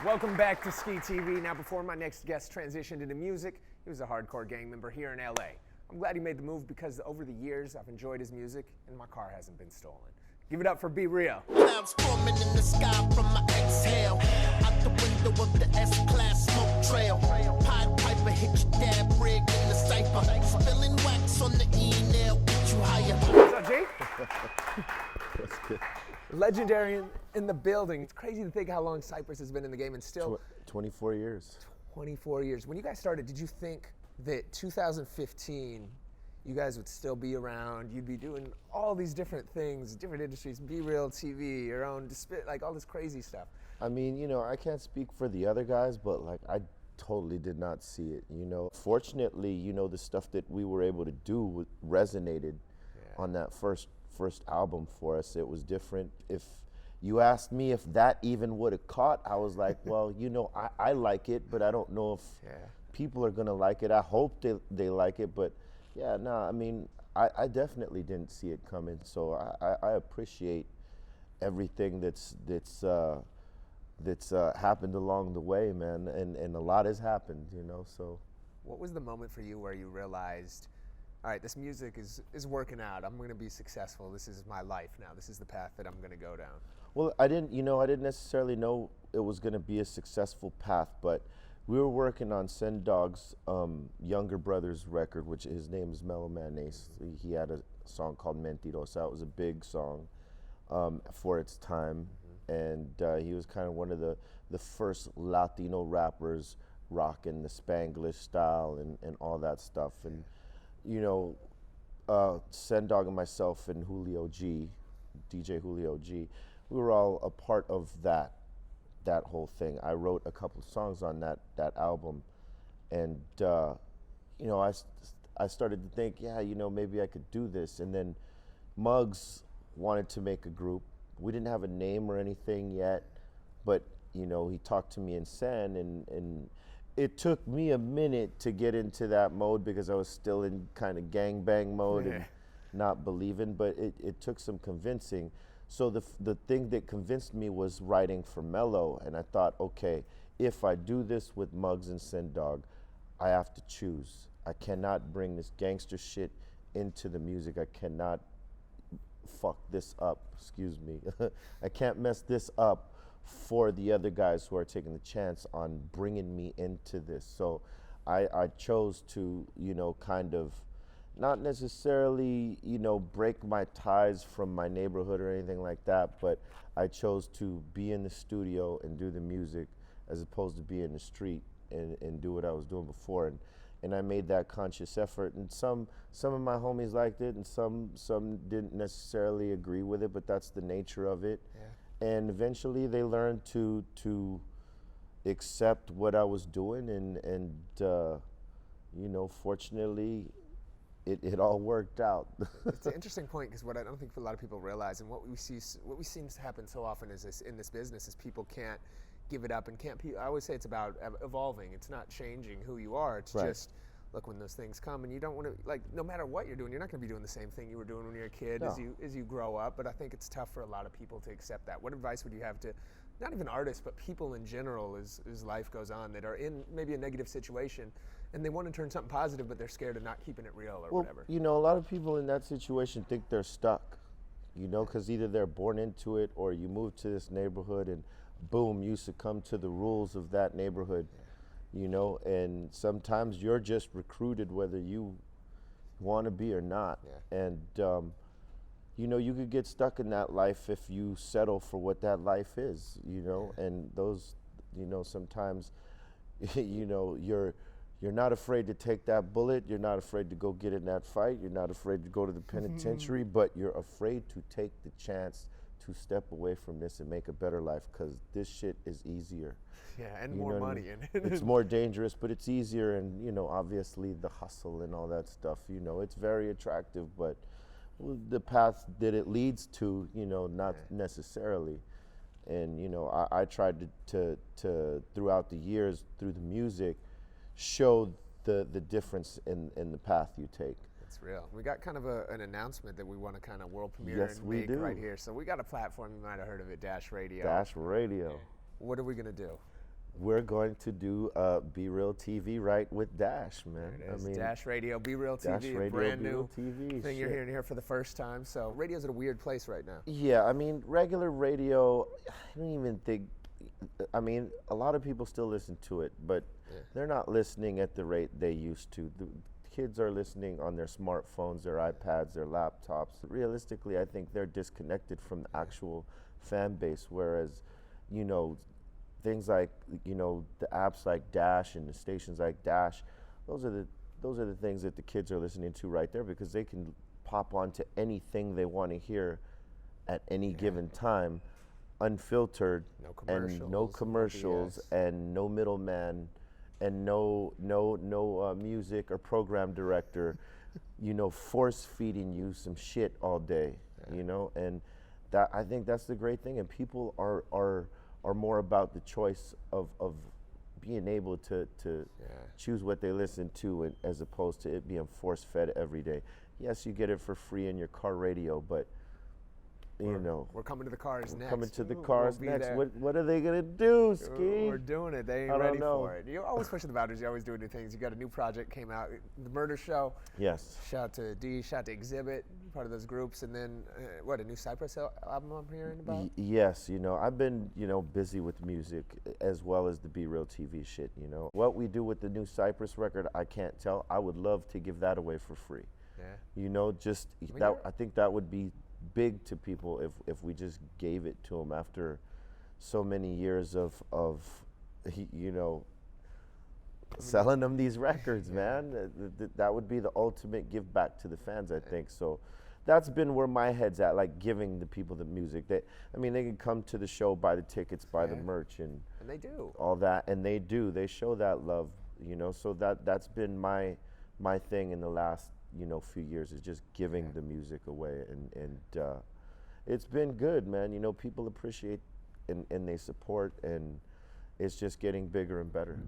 Welcome back to Skee TV. Now, before my next guest transitioned into music, he was a hardcore gang member here in LA. I'm glad he made the move because over the years, I've enjoyed his music and my car hasn't been stolen. Give it up for Be Real. Clouds forming in the sky from my exhale. Out the window of the S-Class smoke trail. Pied Piper hit your dab rig in the cypher. Spilling wax on the E-nail, get you higher. What's up, G? That's good. Legendary in the building. It's crazy to think how long Cypress has been in the game and still 24 years. 24 years. When you guys started, did you think that 2015 you guys would still be around, you'd be doing all these different things, different industries, BREALTV, your own, like all this crazy stuff? I mean, you know, I can't speak for the other guys, but like I totally did not see it, you know. Fortunately, you know, the stuff that we were able to do resonated on that first album for us. It was different. If you asked me if that even would have caught, I was like, well, you know, I like it, but I don't know if people are gonna like it. I hope they like it, but yeah, no, I mean, I definitely didn't see it coming. So I appreciate everything that's happened along the way, man, and a lot has happened, you know. So, what was the moment for you where you realized, all right, this music is working out. I'm going to be successful. This is my life now. This is the path that I'm going to go down. Well, I didn't necessarily know it was going to be a successful path, but we were working on Dogg's younger brother's record, which his name is Mellow and I. He had a song called Mentirosa. It was a big song for its time, and he was kind of one of the first Latino rappers rocking the Spanglish style and all that stuff. And you know, Dogg and myself and Julio G, DJ Julio G, we were all a part of that whole thing. I wrote a couple of songs on that album, and you know, I started to think, yeah, you know, maybe I could do this. And then Muggs wanted to make a group. We didn't have a name or anything yet, but you know, he talked to me and Sen, and it took me a minute to get into that mode because I was still in kind of gangbang mode and not believing, but it took some convincing. So the thing that convinced me was writing for Mellow, and I thought, okay, if I do this with Muggs and Dogg, I have to choose. I cannot bring this gangster shit into the music. I cannot fuck this up, excuse me. I can't mess this up for the other guys who are taking the chance on bringing me into this. So I chose to, you know, kind of not necessarily, you know, break my ties from my neighborhood or anything like that, but I chose to be in the studio and do the music as opposed to be in the street and do what I was doing before. And I made that conscious effort, and some of my homies liked it, and some didn't necessarily agree with it, but that's the nature of it. And eventually they learned to accept what I was doing, and you know, fortunately, it all worked out. It's an interesting point, because what I don't think a lot of people realize, and what we see seems to happen so often is in this business, is people can't give it up and can't. I always say it's about evolving. It's not changing who you are. It's just, look, when those things come, and you don't want to, like, no matter what you're doing, you're not going to be doing the same thing you were doing when you were a kid as you grow up. But I think it's tough for a lot of people to accept that. What advice would you have to, not even artists, but people in general as life goes on, that are in maybe a negative situation and they want to turn something positive, but they're scared of not keeping it real or whatever? You know, a lot of people in that situation think they're stuck, you know, because either they're born into it or you move to this neighborhood and boom, you succumb to the rules of that neighborhood. You know, and sometimes you're just recruited whether you want to be or not. And, you know, you could get stuck in that life if you settle for what that life is, you know, and those, you know, sometimes, you know, you're not afraid to take that bullet. You're not afraid to go get in that fight. You're not afraid to go to the penitentiary, but you're afraid to take the chance to step away from this and make a better life, because this shit is easier. Yeah, and more money. It's more dangerous, but it's easier, and, you know, obviously the hustle and all that stuff, you know, it's very attractive, but the path that it leads to, you know, not necessarily. And, you know, I tried to throughout the years, through the music, show the difference in the path you take. It's real. We got kind of an announcement that we want to kind of world premiere and make right here. So we got a platform, you might have heard of it, Dash Radio. Dash Radio. What are we going to do? we're going to do BREALTV right with Dash, man. There it is. Dash Radio, BREALTV, Dash a Radio, brand new BREALTV, thing you're shit. hearing here for the first time. So radio's at a weird place right now. Yeah, I mean, regular radio, I don't even think, I mean, a lot of people still listen to it, but they're not listening at the rate they used to. The kids are listening on their smartphones, their iPads, their laptops. Realistically, I think they're disconnected from the actual fan base, whereas, you know, things like, you know, the apps like Dash and the stations like Dash, those are the things that the kids are listening to right there, because they can pop onto anything they want to hear at any given time, unfiltered, and no commercials and no middleman and no music or program director, you know, force feeding you some shit all day, you know, and that, I think that's the great thing, and people are more about the choice of being able to choose what they listen to, and, as opposed to it being force fed every day. Yes, you get it for free in your car radio, but you know, we're coming to the cars next. Coming to the cars we'll next. What are they gonna do, Skee? We're doing it. They ain't ready for it. You're always pushing the boundaries. You're always doing new things. You got a new project came out, The Murder Show. Yes. Shout out to D. Shout out to Exhibit, part of those groups. And then what, a new Cypress Hill album I'm hearing about? Yes. You know, I've been, you know, busy with music as well as the BREALTV shit. You know, what we do with the new Cypress record, I can't tell. I would love to give that away for free. Yeah. You know, just that. I think that would be big to people if we just gave it to them after so many years of you know, selling them these records, man. That would be the ultimate give back to the fans, I think. So that's been where my head's at, like giving the people the music. I mean, they can come to the show, buy the tickets, buy the merch, and they do all that, and they do. They show that love, you know. So that's been my thing in the last, you know, few years, is just giving the music away, and it's been good, man. You know, people appreciate and they support, and it's just getting bigger and better.